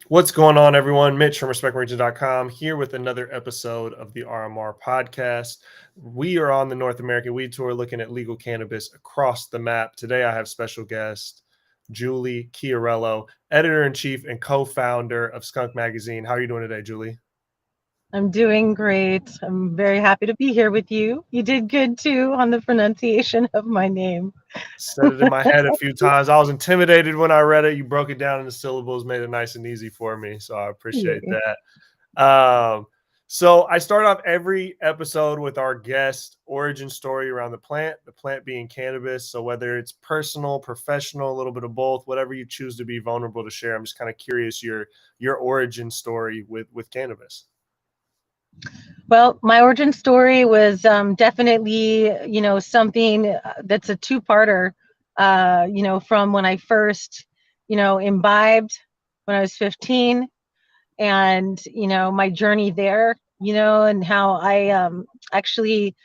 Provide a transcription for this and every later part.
What's going on, everyone? Mitch from RespectRegion.com here with another episode of the RMR Podcast. We are on the North American Weed Tour looking at legal cannabis across the map. Today, I have special guest Julie Chiariello, editor-in-chief and co-founder of Skunk Magazine. How are you doing today, Julie? I'm doing great. I'm very happy to be here with you. You did good too on the pronunciation of my name. Said it in my head a few times. I was intimidated when I read it. You broke it down into syllables, made it nice and easy for me. So I appreciate Yeah. that. So I start off every episode with our guest origin story around the plant being cannabis. So whether it's personal, professional, a little bit of both, whatever you choose to be vulnerable to share, I'm just kind of curious your origin story with cannabis. Well, my origin story was definitely, something that's a two-parter, from when I first, imbibed when I was 15 and, my journey there, and how I actually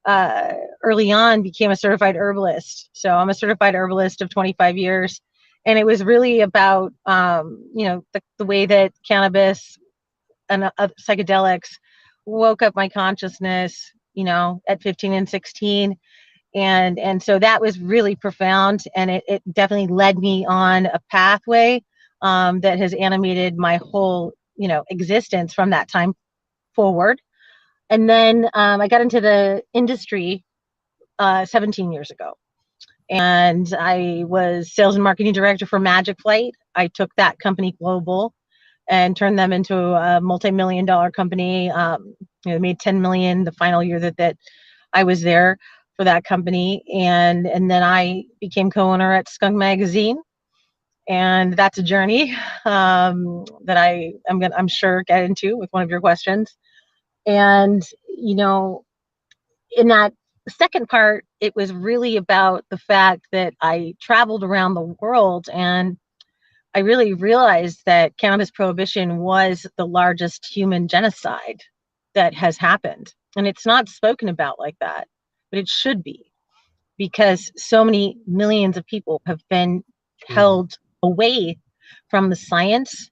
early on became a certified herbalist. So I'm a certified herbalist of 25 years. And it was really about, the way that cannabis and psychedelics woke up my consciousness, at 15 and 16. And so that was really profound. And it definitely led me on a pathway that has animated my whole, existence from that time forward. And then I got into the industry 17 years ago. And I was sales and marketing director for Magic Flight. I took that company global and turned them into a multi-million-dollar company. They made 10 million the final year that I was there for that company, and then I became co-owner at Skunk Magazine, and that's a journey that I'm sure get into with one of your questions. And in that second part, it was really about the fact that I traveled around the world and I really realized that cannabis prohibition was the largest human genocide that has happened. And it's not spoken about like that, but it should be, because so many millions of people have been held away from the science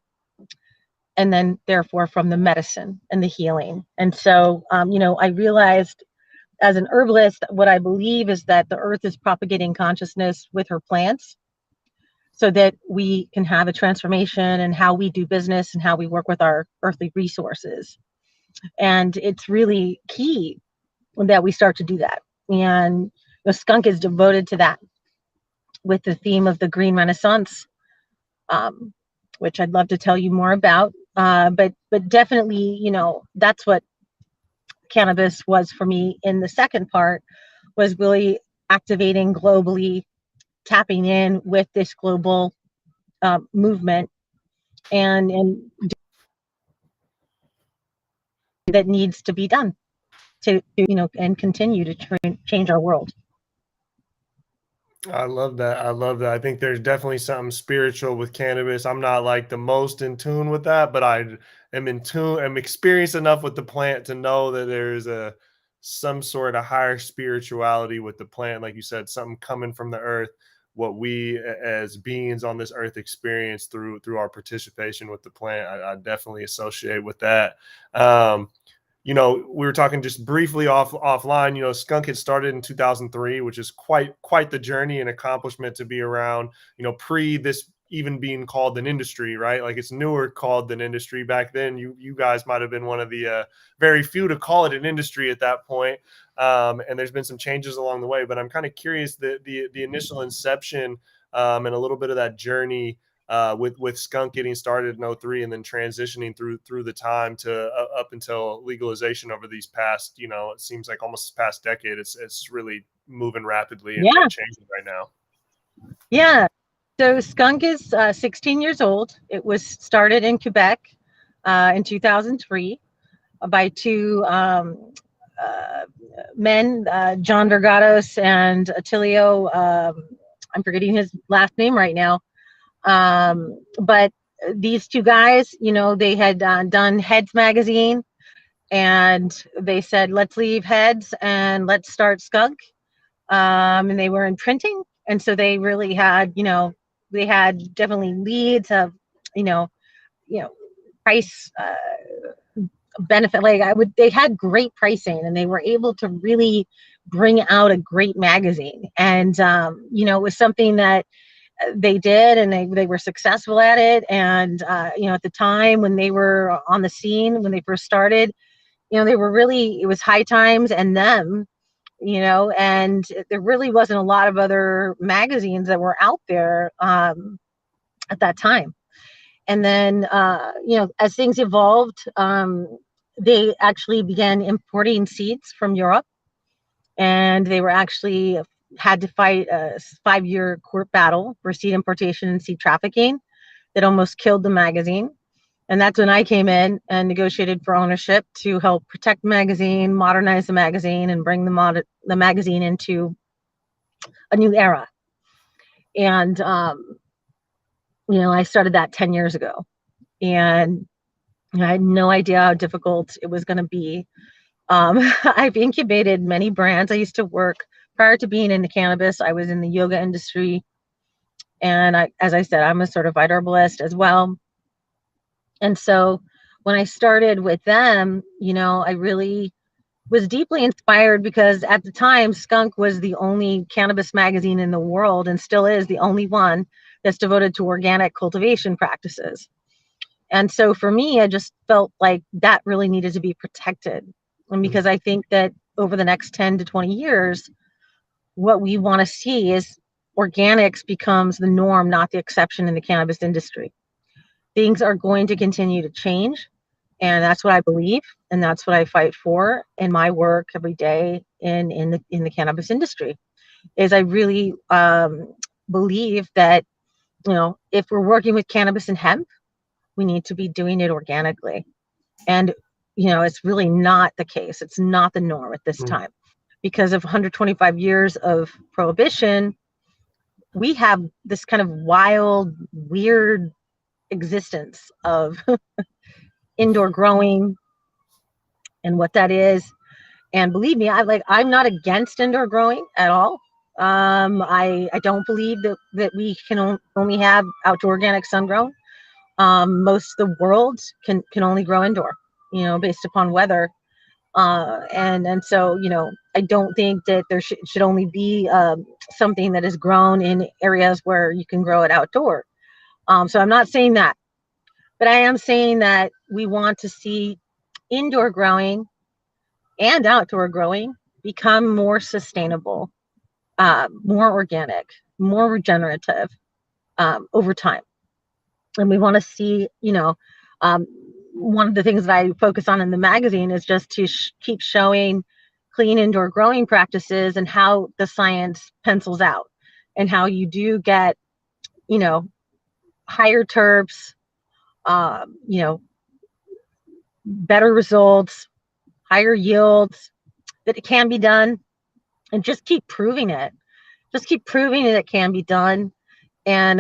and then therefore from the medicine and the healing. And so, I realized as an herbalist, what I believe is that the earth is propagating consciousness with her plants, so that we can have a transformation in how we do business and how we work with our earthly resources. And it's really key that we start to do that. And the Skunk is devoted to that with the theme of the Green Renaissance, which I'd love to tell you more about. But definitely, that's what cannabis was for me in the second part, was really activating globally, tapping in with this global movement and that needs to be done to and continue to change our world. I love that. I love that. I think there's definitely something spiritual with cannabis. I'm not like the most in tune with that, but I am in tune. I'm experienced enough with the plant to know that there's some sort of higher spirituality with the plant. Like you said, something coming from the earth, what we as beings on this earth experience through our participation with the plant. I definitely associate with that. We were talking just briefly offline. Skunk had started in 2003, which is quite the journey and accomplishment to be around, pre this even being called an industry, right? Like, it's newer called an industry. Back then, you guys might have been one of the very few to call it an industry at that point. And there's been some changes along the way, but I'm kind of curious the initial inception and a little bit of that journey with Skunk getting started in 03 and then transitioning through the time to up until legalization over these past, it seems like almost past decade. It's really moving rapidly and changing right now. Yeah. So Skunk is 16 years old. It was started in Quebec in 2003 by two men, John Vergados and Attilio. I'm forgetting his last name right now. But these two guys, they had done Heads magazine, and they said, let's leave Heads and let's start Skunk. And they were in printing. And so they really had, they had definitely leads of, price benefit. Like they had great pricing, and they were able to really bring out a great magazine. And it was something that they did, and they were successful at it. And at the time when they were on the scene, when they first started, they were really, it was High Times and them, and there really wasn't a lot of other magazines that were out there at that time. And then as things evolved, they actually began importing seeds from Europe, and they were actually had to fight a 5-year court battle for seed importation and seed trafficking that almost killed the magazine. And that's when I came in and negotiated for ownership to help protect the magazine, modernize the magazine, and bring the magazine into a new era. And, I started that 10 years ago, and I had no idea how difficult it was going to be. I've incubated many brands. I used to work, prior to being into cannabis, I was in the yoga industry. And as I said, I'm a certified herbalist as well. And so when I started with them, I really was deeply inspired, because at the time, Skunk was the only cannabis magazine in the world, and still is the only one that's devoted to organic cultivation practices. And so for me, I just felt like that really needed to be protected. And because I think that over the next 10 to 20 years, what we want to see is organics becomes the norm, not the exception in the cannabis industry. Things are going to continue to change. And that's what I believe. And that's what I fight for in my work every day in the cannabis industry, is I really believe that, if we're working with cannabis and hemp, we need to be doing it organically. And, it's really not the case. It's not the norm at this time. Because of 125 years of prohibition, we have this kind of wild, weird existence of indoor growing and what that is. And believe me, I'm not against indoor growing at all. I don't believe that we can only have outdoor organic sun grown. Most of the world can only grow indoor, based upon weather. And so, I don't think that there should only be something that is grown in areas where you can grow it outdoor. So I'm not saying that, but I am saying that we want to see indoor growing and outdoor growing become more sustainable, more organic, more regenerative over time. And we want to see, one of the things that I focus on in the magazine is just to keep showing clean indoor growing practices and how the science pencils out, and how you do get, higher terps, better results, higher yields, that it can be done, and just keep proving it. Just keep proving that it can be done, and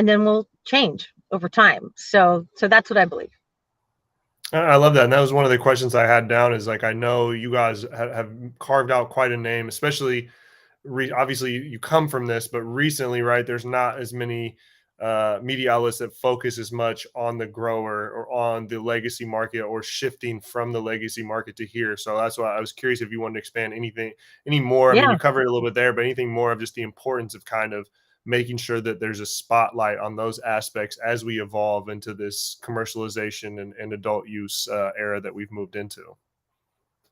then we'll change over time. So that's what I believe. I love that. And that was one of the questions I had down, is like, I know you guys have carved out quite a name, especially obviously you come from this, but recently, right, there's not as many media outlets that focus as much on the grower or on the legacy market, or shifting from the legacy market to here. So that's why I was curious if you wanted to expand any more. I mean, you covered it a little bit there, but anything more of just the importance of kind of making sure that there's a spotlight on those aspects as we evolve into this commercialization and adult use era that we've moved into.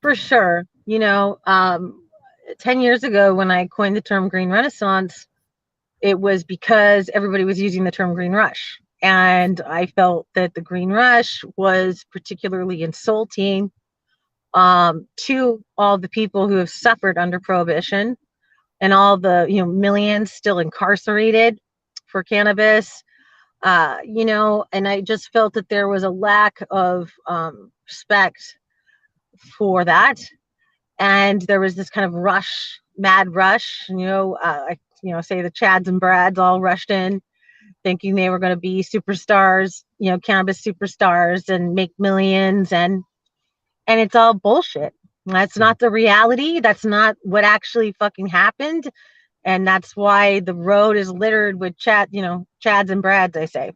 For sure. 10 years ago, when I coined the term green renaissance, it was because everybody was using the term green rush. And I felt that the green rush was particularly insulting to all the people who have suffered under prohibition, and all the millions still incarcerated for cannabis, and I just felt that there was a lack of respect for that, and there was this kind of rush, mad rush. Say the Chads and Brads all rushed in, thinking they were going to be superstars, cannabis superstars, and make millions, and it's all bullshit. That's not the reality. That's not what actually fucking happened. And that's why the road is littered with Chads and Brads, I say.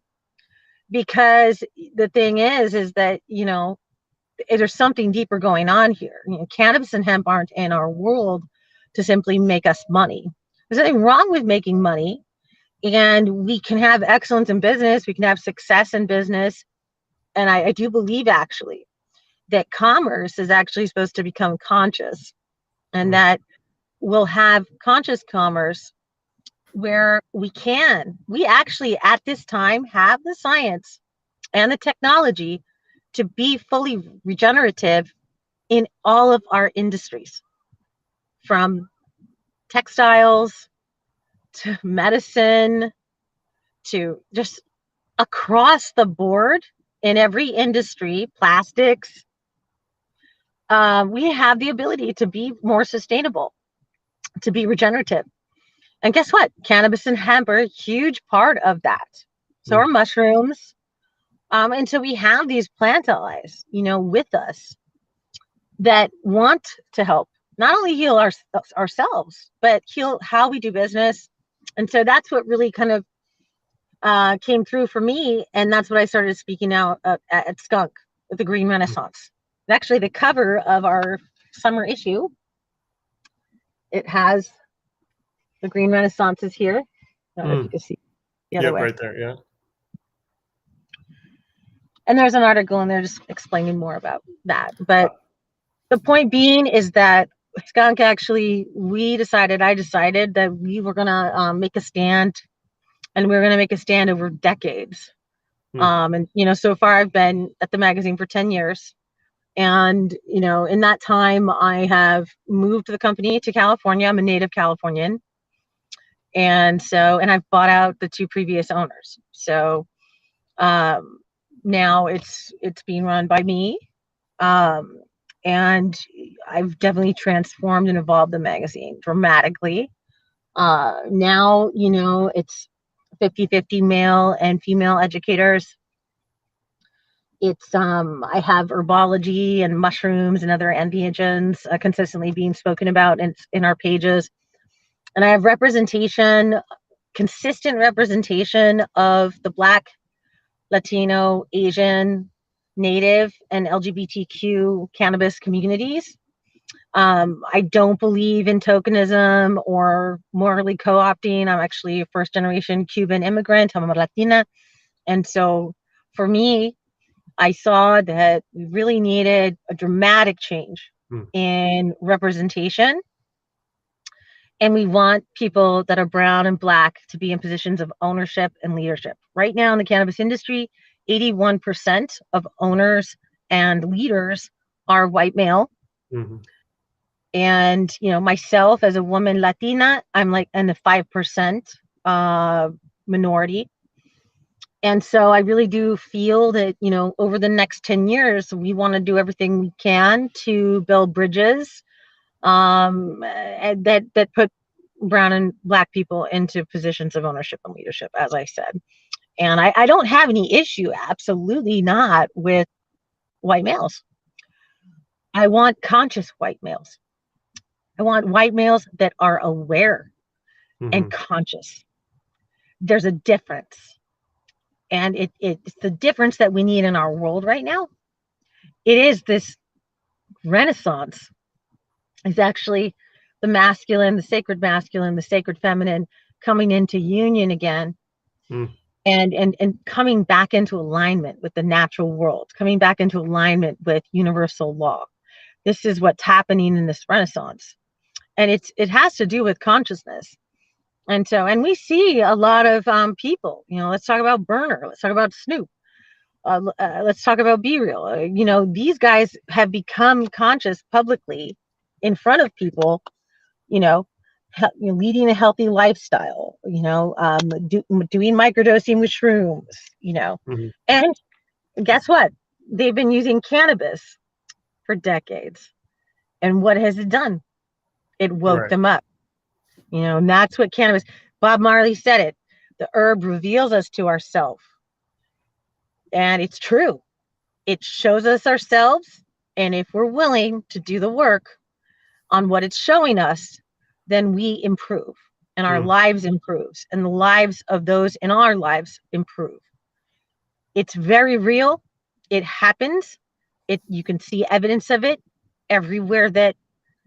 because the thing is that, there's something deeper going on here. Cannabis and hemp aren't in our world to simply make us money. There's nothing wrong with making money, and we can have excellence in business. We can have success in business. And I do believe actually that commerce is actually supposed to become conscious, and that we'll have conscious commerce where we actually at this time have the science and the technology to be fully regenerative in all of our industries, from textiles to medicine to just across the board in every industry, plastics. We have the ability to be more sustainable, to be regenerative. And guess what? Cannabis and hemp are a huge part of that. So are mushrooms. And so we have these plant allies, with us that want to help not only heal ourselves, but heal how we do business. And so that's what really kind of came through for me. And that's what I started speaking out at Skunk with the Green Renaissance. Actually, the cover of our summer issue, it has the Green Renaissance is here. I don't know if you can see the other way. Right there, yeah. And there's an article in there just explaining more about that. But the point being is that Skunk actually, I decided that we were going to make a stand, and we were going to make a stand over decades. And, so far I've been at the magazine for 10 years. And, in that time I have moved the company to California. I'm a native Californian. And I've bought out the two previous owners. So now it's being run by me. And I've definitely transformed and evolved the magazine dramatically. Now, it's 50-50 male and female educators. It's I have herbology and mushrooms and other entheogens consistently being spoken about in our pages. And I have consistent representation of the Black, Latino, Asian, Native, and LGBTQ cannabis communities. I don't believe in tokenism or morally co-opting. I'm actually a first-generation Cuban immigrant. I'm a Latina. And so for me, I saw that we really needed a dramatic change in representation. And we want people that are brown and Black to be in positions of ownership and leadership. Right now in the cannabis industry, 81% of owners and leaders are white male. And, myself as a woman Latina, I'm like in the 5% minority. And so I really do feel that, over the next 10 years, we want to do everything we can to build bridges that put brown and Black people into positions of ownership and leadership, as I said. And I don't have any issue, absolutely not, with white males. I want conscious white males. I want white males that are aware and conscious. There's a difference. And it's the difference that we need in our world right now. It is this renaissance. It's actually the masculine, the sacred feminine coming into union again. And coming back into alignment with the natural world, coming back into alignment with universal law. This is what's happening in this renaissance. And it has to do with consciousness. And we see a lot of people, let's talk about Burner. Let's talk about Snoop. Let's talk about Be Real. These guys have become conscious publicly in front of people, leading a healthy lifestyle, doing microdosing with shrooms, and guess what? They've been using cannabis for decades. And what has it done? It woke them up. And that's what cannabis, Bob Marley said it, the herb reveals us to ourselves. And it's true. It shows us ourselves. And if we're willing to do the work on what it's showing us, then we improve and our lives improves and the lives of those in our lives improve. It's very real. It happens. You can see evidence of it everywhere that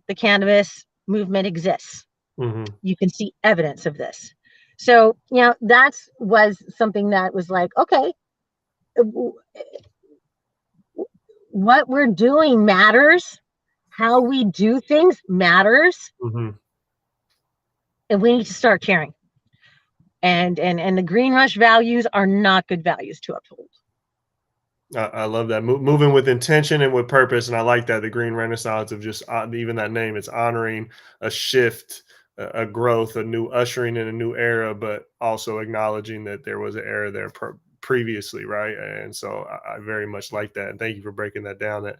the cannabis movement exists. Mm-hmm. You can see evidence of this. So, that was something that was like, okay, what we're doing matters. How we do things matters. Mm-hmm. And we need to start caring. And the green rush values are not good values to uphold. I love that. Moving with intention and with purpose. And I like that. The green renaissance of just even that name, it's honoring a shift, a growth, a new ushering in a new era, but also acknowledging that there was an era there previously. Right. And so I very much like that. And thank you for breaking that down. That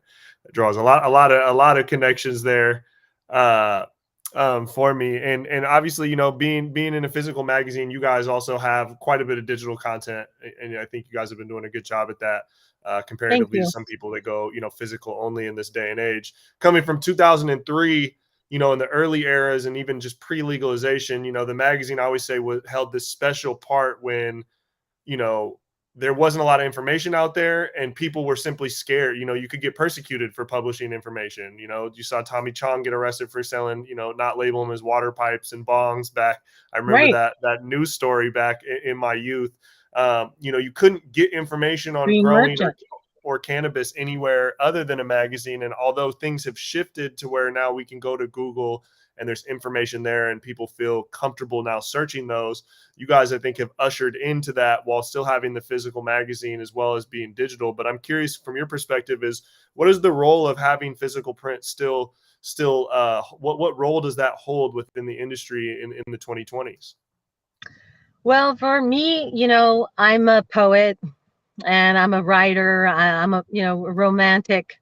draws a lot of connections there. For me, and obviously, being in a physical magazine, you guys also have quite a bit of digital content, and I think you guys have been doing a good job at that. Comparatively to some people that go, physical only in this day and age. Coming from 2003, in the early eras and even just pre-legalization, the magazine, I always say, held this special part when, there wasn't a lot of information out there and people were simply scared. You could get persecuted for publishing information. You saw Tommy Chong get arrested for selling, not label them as water pipes and bongs back. I remember that news story back in my youth. You couldn't get information on Green growing or cannabis anywhere other than a magazine. And although things have shifted to where now we can go to Google and there's information there and people feel comfortable now searching those, you guys, I think, have ushered into that while still having the physical magazine as well as being digital. But I'm curious from your perspective what is the role of having physical print still what role does that hold within the industry in the 2020s? Well, for me, I'm a poet and I'm a writer. I'm a, a romantic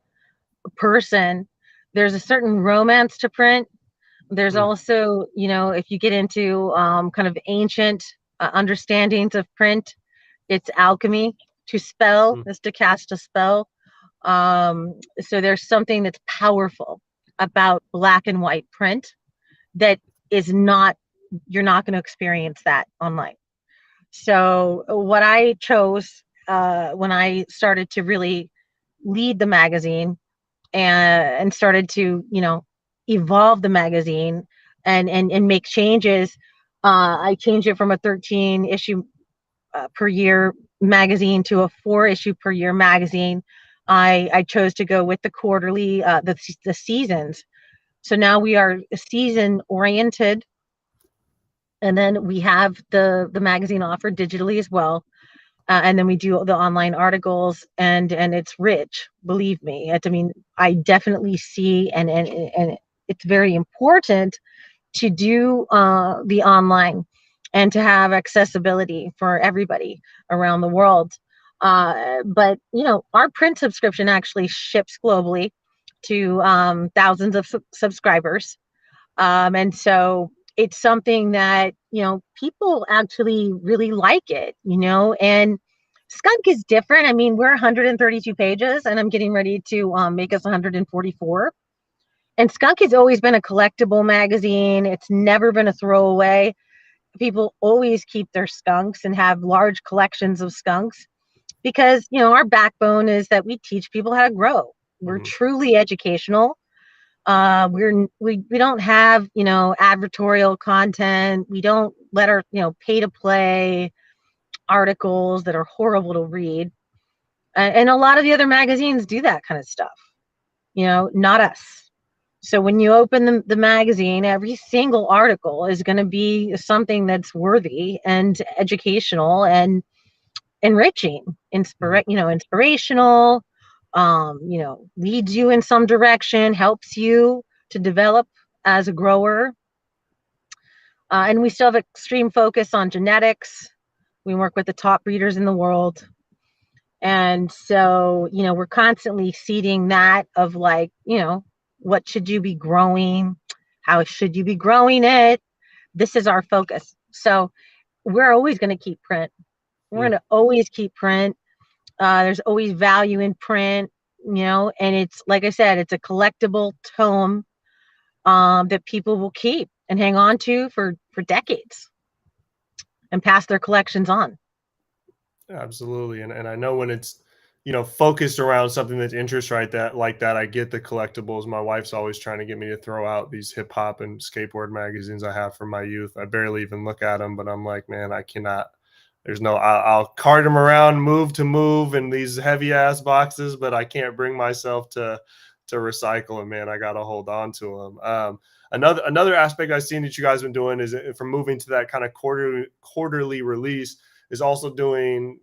person. There's a certain romance to print. There's also, if you get into kind of ancient understandings of print, it's alchemy. To spell is to cast a spell. So there's something that's powerful about black and white print that is not, you're not going to experience that online. So what I chose when I started to really lead the magazine and started to, evolve the magazine and make changes. I changed it from a 13 issue per year magazine to a 4 issue per year magazine. I chose to go with the quarterly, the seasons. So now we are season oriented. And then we have the magazine offered digitally as well. And then we do the online articles, and it's rich, believe me. I definitely see, and it's very important to do the online and to have accessibility for everybody around the world. But our print subscription actually ships globally to thousands of subscribers, and so it's something that people actually really like it, and Skunk is different. I mean, we're 132 pages and I'm getting ready to make us 144. And Skunk has always been a collectible magazine. It's never been a throwaway. People always keep their skunks and have large collections of skunks because, our backbone is that we teach people how to grow. We're truly educational. We don't have, advertorial content. We don't let our, pay to play articles that are horrible to read. And a lot of the other magazines do that kind of stuff, not us. So when you open the magazine, every single article is going to be something that's worthy and educational and enriching, inspirational, leads you in some direction, helps you to develop as a grower. And we still have extreme focus on genetics. We work with the top breeders in the world. And so, we're constantly seeding that of like, what should you be growing? How should you be growing it? This is our focus. So we're always going to keep print. We're going to always keep print. There's always value in print, and it's, like I said, it's a collectible tome that people will keep and hang on to for decades and pass their collections on. Absolutely. And I know when it's, focused around something that's interest right that like that, I get the collectibles. My wife's always trying to get me to throw out these hip hop and skateboard magazines I have from my youth. I barely even look at them, but I'm like, man, I cannot. There's no. I'll cart them around, move to move, in these heavy ass boxes, but I can't bring myself to recycle them. Man, I gotta hold on to them. Another aspect I've seen that you guys been doing is from moving to that kind of quarterly release is also doing,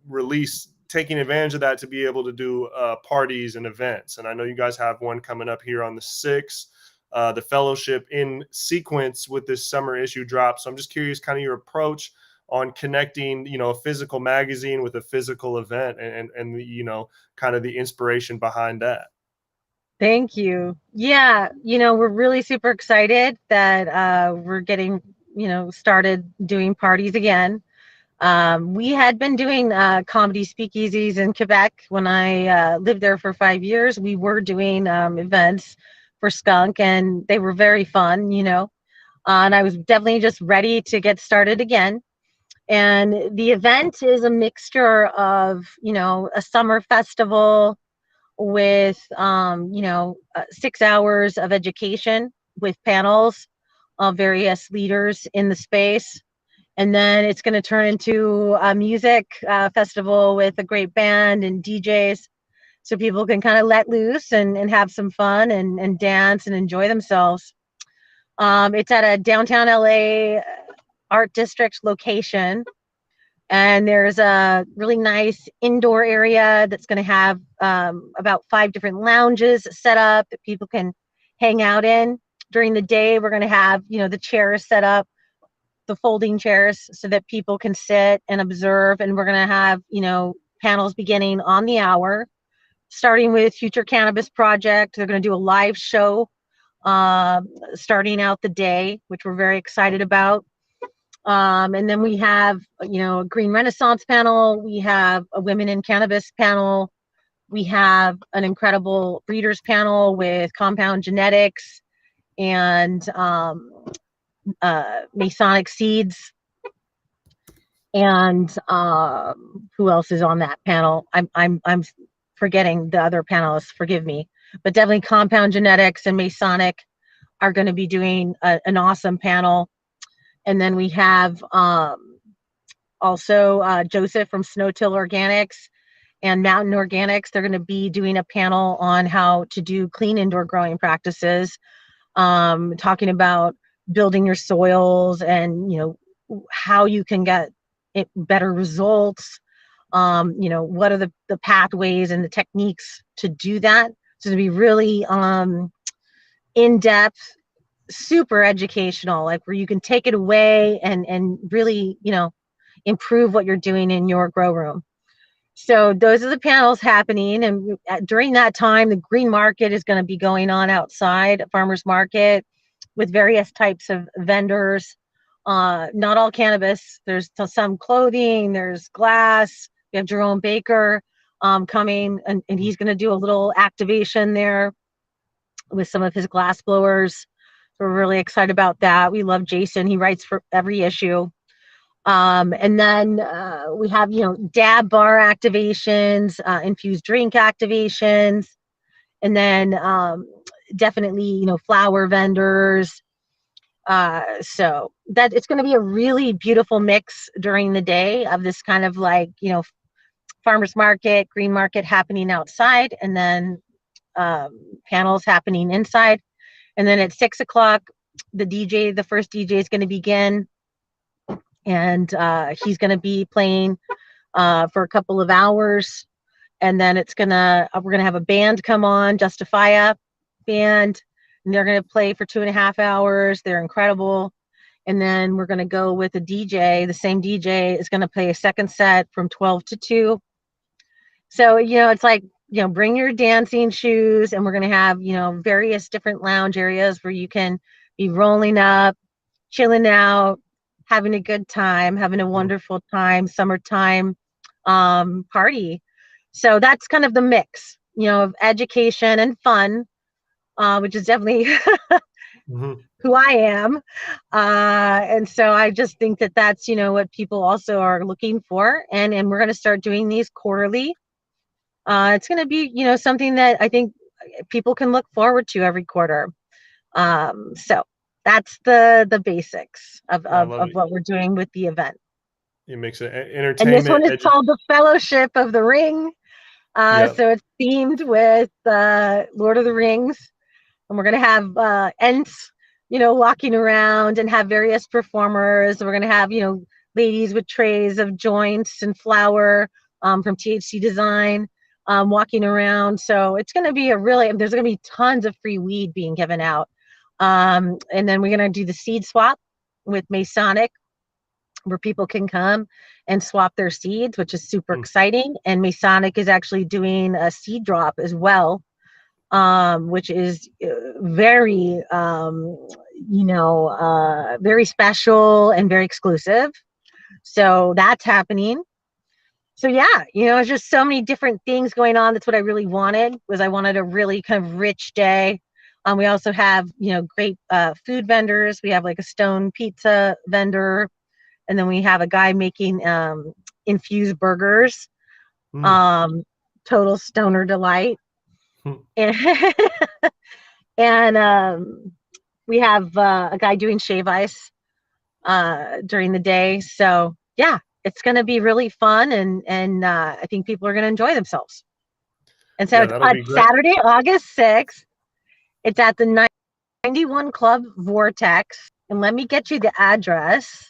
release, taking advantage of that to be able to do parties and events. And I know you guys have one coming up here on the 6th, the fellowship in sequence with this summer issue drop. So I'm just curious kind of your approach on connecting, a physical magazine with a physical event and the, kind of the inspiration behind that. Thank you. Yeah, we're really super excited that we're getting, started doing parties again. We had been doing comedy speakeasies in Quebec when I lived there for 5 years. We were doing events for Skunk, and they were very fun, and I was definitely just ready to get started again. And the event is a mixture of, a summer festival with 6 hours of education with panels of various leaders in the space, and then it's going to turn into a music festival with a great band and DJs, so people can kind of let loose and have some fun and dance and enjoy themselves. It's at a downtown LA art district location, and there's a really nice indoor area that's going to have about 5 different lounges set up that people can hang out in. During the day, we're going to have, the chairs set up, the folding chairs, so that people can sit and observe. And we're going to have, panels beginning on the hour, starting with Future Cannabis Project. They're going to do a live show starting out the day, which we're very excited about. And then we have, a Green Renaissance panel. We have a Women in Cannabis panel. We have an incredible breeders panel with compound genetics and Masonic seeds. And who else is on that panel? I'm forgetting the other panelists. Forgive me, but definitely compound genetics and Masonic are going to be doing an awesome panel. And then we have also Joseph from Snow Till Organics and Mountain Organics. They're going to be doing a panel on how to do clean indoor growing practices, talking about building your soils and, how you can get better results. What are the pathways and the techniques to do that? So to be really in-depth, super educational, like where you can take it away and really, improve what you're doing in your grow room. So those are the panels happening. And during that time, the green market is going to be going on outside at Farmers Market with various types of vendors. Not all cannabis. There's some clothing, there's glass. We have Jerome Baker coming, and he's going to do a little activation there with some of his glass blowers. We're really excited about that. We love Jason. He writes for every issue. And then we have, dab bar activations, infused drink activations, and then definitely, flower vendors. So that it's going to be a really beautiful mix during the day of this kind of like, farmers market, green market happening outside, and then panels happening inside. And then at 6 o'clock, the first DJ is going to begin, and he's going to be playing for a couple of hours. And then we're going to have a band come on, Justifia band, and they're going to play for 2.5 hours. They're incredible. And then we're going to go with a DJ. The same DJ is going to play a second set from 12 to 2. So, it's like, bring your dancing shoes, and we're going to have, various different lounge areas where you can be rolling up, chilling out, having a good time, having a wonderful time, summertime party. So that's kind of the mix, of education and fun, which is definitely who I am. And so I just think that that's, what people also are looking for. And we're going to start doing these quarterly. It's going to be, something that I think people can look forward to every quarter. So that's the basics of, I of, love of it. what we're doing with the event. You mix it And this entertainment, one is called the Fellowship of the Ring. Yep. So it's themed with Lord of the Rings. And we're going to have Ents, walking around and have various performers. We're going to have, ladies with trays of joints and flour from THC Design walking around. So it's going to be there's going to be tons of free weed being given out. And then we're going to do the seed swap with Masonic, where people can come and swap their seeds, which is super exciting. And Masonic is actually doing a seed drop as well, which is very, very special and very exclusive. So that's happening. So yeah, it's just so many different things going on. That's what I really wanted, I wanted a really kind of rich day. We also have, great food vendors. We have like a stone pizza vendor, and then we have a guy making infused burgers. Total stoner delight. And, and we have a guy doing shave ice during the day. So yeah, it's going to be really fun, and I think people are going to enjoy themselves. And so Yeah, it's that'll on be great. Saturday, August 6th. It's at the 91 Club Vortex. And let me get you the address.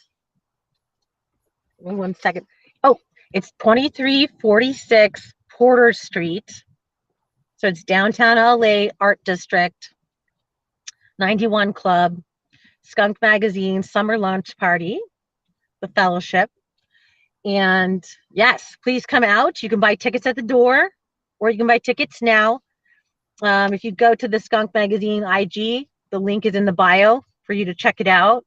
1 second. Oh, it's 2346 Porter Street. So it's downtown LA Art District, 91 Club, Skunk Magazine, Summer Lunch Party, the Fellowship. And yes, please come out. You can buy tickets at the door, or you can buy tickets now. If you go to the Skunk Magazine IG, the link is in the bio for you to check it out.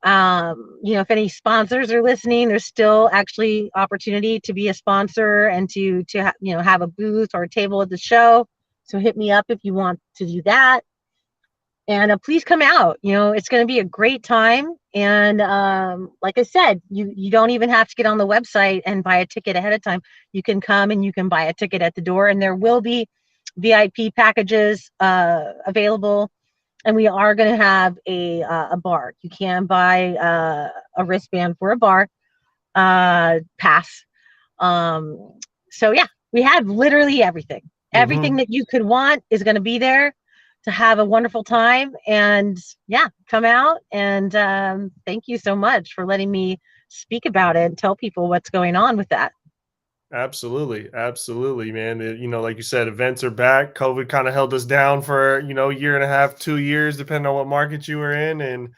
If any sponsors are listening, there's still actually opportunity to be a sponsor and to have a booth or a table at the show. So hit me up if you want to do that. And please come out. It's going to be a great time. And like I said, you don't even have to get on the website and buy a ticket ahead of time. You can come and you can buy a ticket at the door, and there will be VIP packages available. And we are going to have a bar. You can buy a wristband for a bar pass. So yeah, we have literally everything. Everything that you could want is going to be there to have a wonderful time. And yeah, come out. And thank you so much for letting me speak about it and tell people what's going on with that. Absolutely, man. Like you said, events are back. COVID kind of held us down for, a year and a half, 2 years, depending on what market you were in. And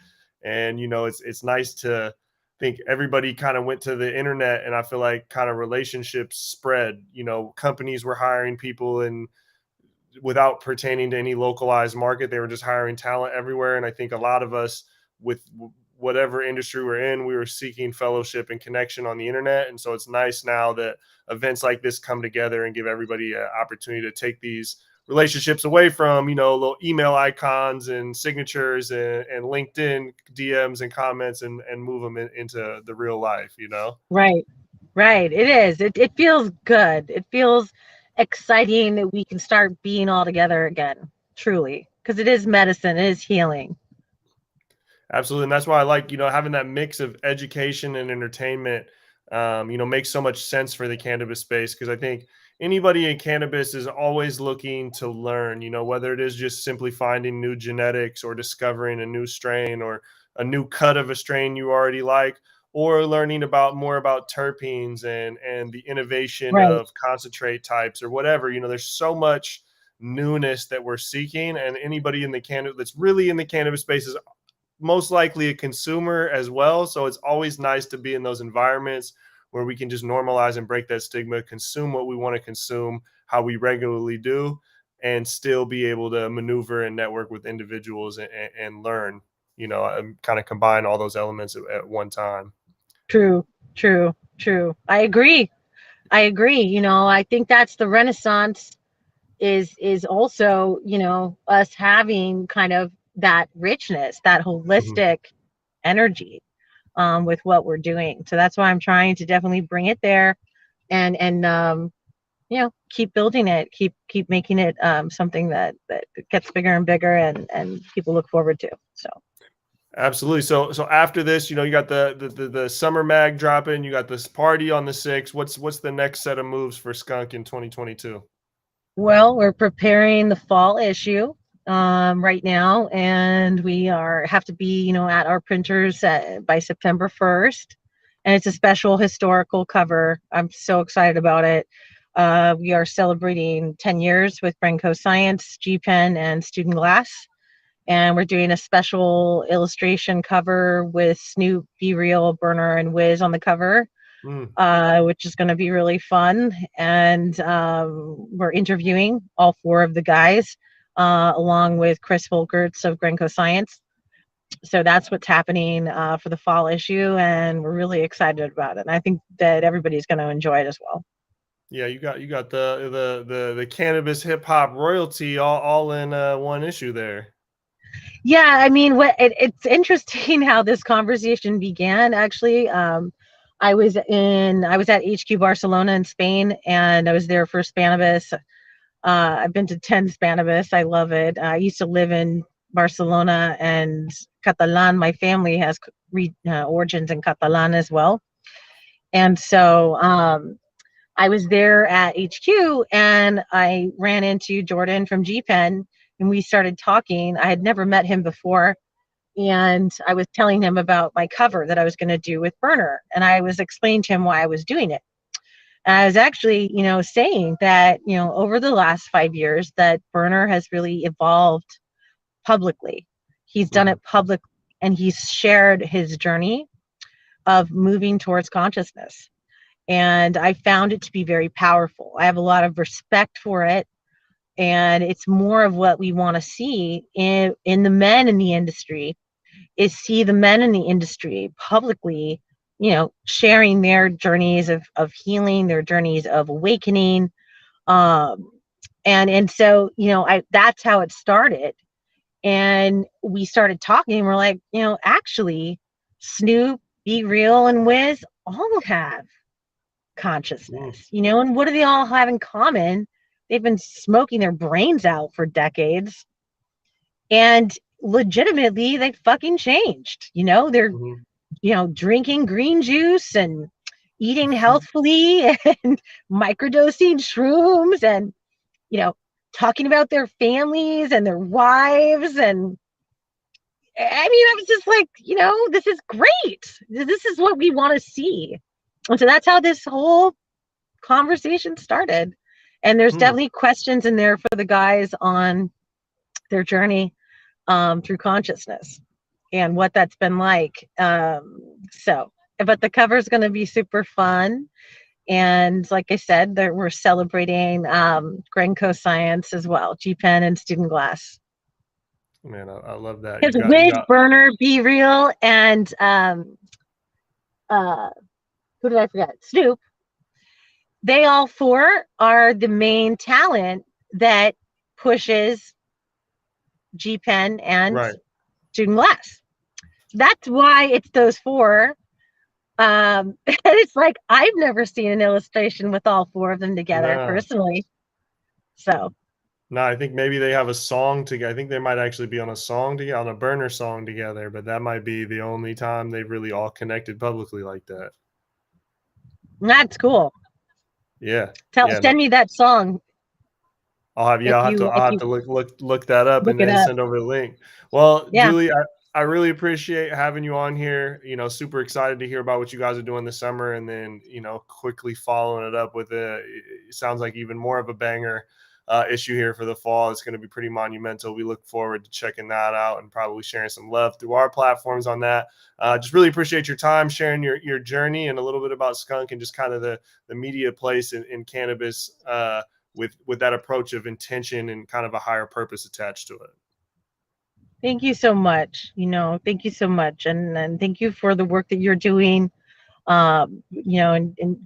it's nice to think everybody kind of went to the internet, and I feel like kind of relationships spread. Companies were hiring people, and without pertaining to any localized market, they were just hiring talent everywhere. And I think a lot of us, with whatever industry we're in, we were seeking fellowship and connection on the internet. And so it's nice now that events like this come together and give everybody an opportunity to take these relationships away from, little email icons and signatures and LinkedIn DMs and comments, and move them into the real life, Right. It is. It feels good. It feels exciting that we can start being all together again, truly, because it is medicine, it is healing. Absolutely. And that's why I like, having that mix of education and entertainment, makes so much sense for the cannabis space. Because I think anybody in cannabis is always looking to learn, whether it is just simply finding new genetics or discovering a new strain or a new cut of a strain you already like, or learning more about terpenes and the innovation Right. of concentrate types or whatever. There's so much newness that we're seeking, and anybody in the cannabis that's really in the cannabis space is most likely a consumer as well. So it's always nice to be in those environments where we can just normalize and break that stigma, consume what we want to consume, how we regularly do, and still be able to maneuver and network with individuals and learn, and kind of combine all those elements at one time. True. I agree. I think that's the Renaissance is also, us having kind of that richness, that holistic energy with what we're doing. So that's why I'm trying to definitely bring it there, and keep building it, keep making it something that gets bigger and bigger, and people look forward to. So Absolutely. So after this, you got the summer mag dropping, you got this party on the 6th. What's the next set of moves for Skunk in 2022? well, we're preparing the fall issue right now, and we have to be at our printers by September 1st, and it's a special historical cover. I'm so excited about it. We are celebrating 10 years with Grenco Science, G-Pen, and Student Glass. And we're doing a special illustration cover with Snoop, Be Real, Burner, and Wiz on the cover, which is going to be really fun. And we're interviewing all 4 of the guys, along with Chris Volkerts of Grenco Science. So that's what's happening for the fall issue, and we're really excited about it. And I think that everybody's going to enjoy it as well. Yeah, you got the cannabis hip hop royalty all in one issue there. Yeah, I mean, it's interesting how this conversation began. Actually, I was at HQ Barcelona in Spain, and I was there for Cannabis. I've been to 10 Cannabis. I love it. I used to live in Barcelona and Catalan. My family has origins in Catalan as well, and so I was there at HQ, and I ran into Jordan from G-Pen. And we started talking. I had never met him before. And I was telling him about my cover that I was going to do with Burner. And I was explaining to him why I was doing it. And I was actually, saying that, over the last 5 years that Burner has really evolved publicly. He's done it publicly, and he's shared his journey of moving towards consciousness. And I found it to be very powerful. I have a lot of respect for it. And it's more of what we want to see in the men in the industry, is see the men in the industry publicly, sharing their journeys of healing, their journeys of awakening. And so, that's how it started. And we started talking, and we're like, actually, Snoop, Be Real, and Wiz all have consciousness, and what do they all have in common? They've been smoking their brains out for decades, and legitimately they fucking changed. They're, drinking green juice and eating healthfully and microdosing shrooms and, talking about their families and their wives. And I mean, I was just like, this is great. This is what we want to see. And so that's how this whole conversation started. And there's definitely questions in there for the guys on their journey through consciousness and what that's been like. But the cover is going to be super fun. And like I said, we're celebrating Grenco Science as well, G-Pen and Student Glass. Man, I love that. Because Wiz, Burner, Be Real, and who did I forget? Snoop. They all 4 are the main talent that pushes G-Pen and Student Glass. That's why it's those 4. And it's like, I've never seen an illustration with all 4 of them together personally. So. No, I think maybe they have a song together. I think they might actually be on a song together, on a Burner song together, but that might be the only time they've really all connected publicly like that. That's cool. Yeah. Send me that song. I'll have to look that up and then send over the link. Well, Julie, I really appreciate having you on here. Super excited to hear about what you guys are doing this summer, and then quickly following it up with it sounds like even more of a banger issue here for the fall. It's going to be pretty monumental. We look forward to checking that out and probably sharing some love through our platforms on that. Just really appreciate your time, sharing your journey and a little bit about Skunk and just kind of the media place in cannabis with that approach of intention and kind of a higher purpose attached to it. Thank you so much. Thank you so much. And thank you for the work that you're doing, and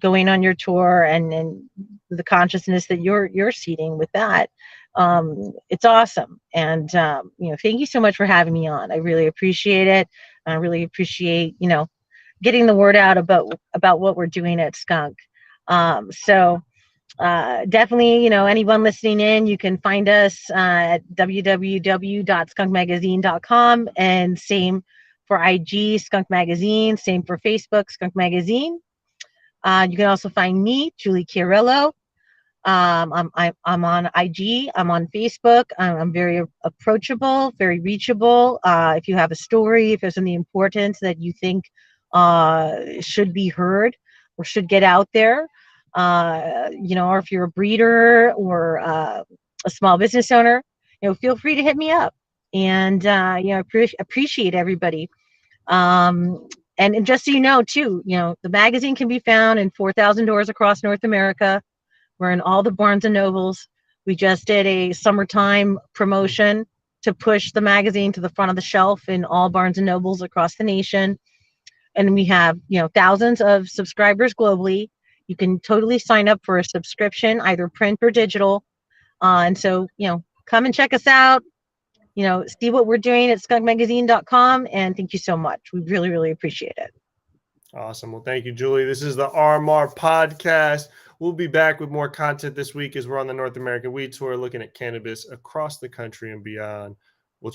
going on your tour and the consciousness that you're seeding with that. It's awesome. And, thank you so much for having me on. I really appreciate it. I really appreciate, getting the word out about what we're doing at Skunk. Definitely, anyone listening in, you can find us at www.skunkmagazine.com, and same for IG, Skunk Magazine, same for Facebook, Skunk Magazine. You can also find me, Julie Chiariello. I'm on IG. I'm on Facebook. I'm very approachable, very reachable. If you have a story, if there's something important that you think should be heard or should get out there, or if you're a breeder or a small business owner, feel free to hit me up. And appreciate everybody. And just so you know, too, the magazine can be found in 4,000 doors across North America. We're in all the Barnes and Nobles. We just did a summertime promotion to push the magazine to the front of the shelf in all Barnes and Nobles across the nation. And we have, thousands of subscribers globally. You can totally sign up for a subscription, either print or digital. And so, come and check us out. See what we're doing at skunkmagazine.com. And thank you so much. We really, really appreciate it. Awesome. Well, thank you, Julie. This is the RMR Podcast. We'll be back with more content this week as we're on the North American Weed Tour looking at cannabis across the country and beyond.